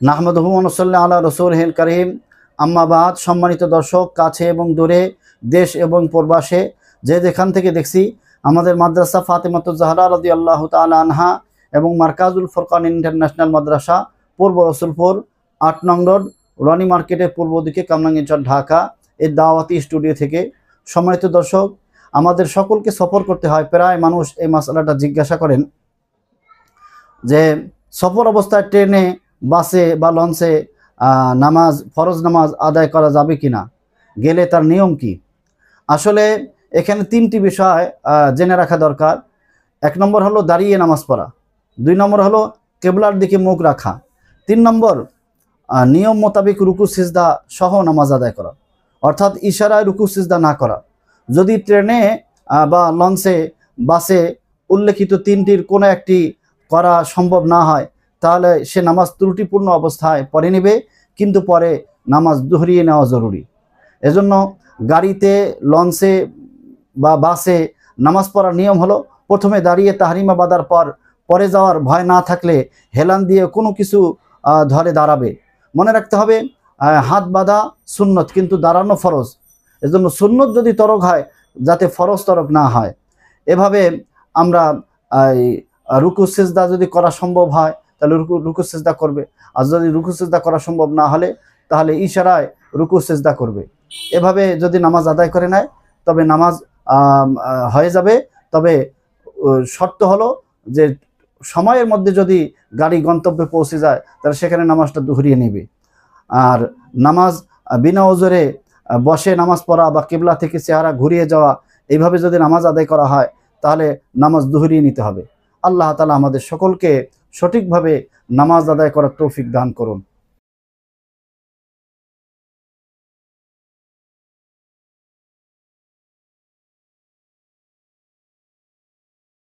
নাহমাদুহু ওয়া নুসাল্লি আলা রাসূলিহিল কারীম। আম্মা বাদ। সম্মানিত দর্শক, কাছে এবং দূরে, দেশ এবং প্রবাসে যে যেখান থেকে দেখছি, আমাদের মাদ্রাসা ফাতেমাতুজ জাহরা রাদিয়াল্লাহু তাআলা আনহা এবং মারকাজুল ফুরকান ইন্টারন্যাশনাল মাদ্রাসা পূর্ব রসুলপুর ৮ নং রোড, রনি মার্কেটের পূর্ব দিকে, কামরাঙ্গীরচর, ঢাকা, এই দাওয়াতি স্টুডিও থেকে। সম্মানিত দর্শক, আমাদের সকলকে সফর করতে হয়। প্রায় মানুষ এই মাসআলাটা জিজ্ঞাসা করেন যে সফর অবস্থায় ট্রেনে, বাসে বা লঞ্চে নামাজ, ফরজ নামাজ আদায় করা যাবে কিনা, গেলে তার নিয়ম কি? আসলে এখানে 3টি বিষয় জেনে রাখা দরকার। 1 নম্বর হলো দাঁড়িয়ে নামাজ পড়া, 2 নম্বর হলো কেবলার দিকে মুখ রাখা, 3 নম্বর নিয়ম মোতাবেক রুকু সিজদা সহ নামাজ আদায় করা, অর্থাৎ ইশারায় রুকু সিজদা না করা। যদি ট্রেনে বা লঞ্চে, বাসে উল্লেখিত 3টির কোনো একটি করা সম্ভব না হয়, তাহলে সে নামাজ ত্রুটিপূর্ণ অবস্থায় পড়ে নেবে, কিন্তু পরে নামাজ দুহরিয়ে নেওয়া জরুরি। এজন্য গাড়িতে, লঞ্চে বা বাসে নামাজ পড়ার নিয়ম হলো প্রথমে দাঁড়িয়ে তাহরিমা বাঁধার পর পরে যাওয়ার ভয় না থাকলে হেলান দিয়ে কোনো কিছু ধরে দাঁড়াবে। মনে রাখতে হবে হাত বাঁধা সুন্নত, কিন্তু দাঁড়ানো ফরজ। এজন্য সুন্নত যদি তরক হয়, যাতে ফরজ তরক না হয়। এভাবে আমরা রুকু সিজদা যদি করা সম্ভব হয় তাহলে রুকু সিজদা করবে, আর যদি রুকু সিজদা করা সম্ভব না হলে তাহলে ইশারায় রুকু সিজদা করবে। এভাবে যদি নামাজ আদায় করে নেয় তবে নামাজ হয়ে যাবে। তবে শর্ত হলো যে সময়ের মধ্যে যদি গাড়ি গন্তব্যে পৌঁছে যায় তাহলে সেখানে নামাজটা দুহরিয়ে নেবে। আর নামাজ বিনা ওজরে বসে নামাজ পড়া বা কিবলা থেকে চেহারা ঘুরিয়ে যাওয়া, এইভাবে যদি নামাজ আদায় করা হয় তাহলে নামাজ দুহরিয়ে নিতে হবে। আল্লাহ তাআলা আমাদের সকলকে সঠিকভাবে নামাজ আদায় করার তৌফিক দান করুন।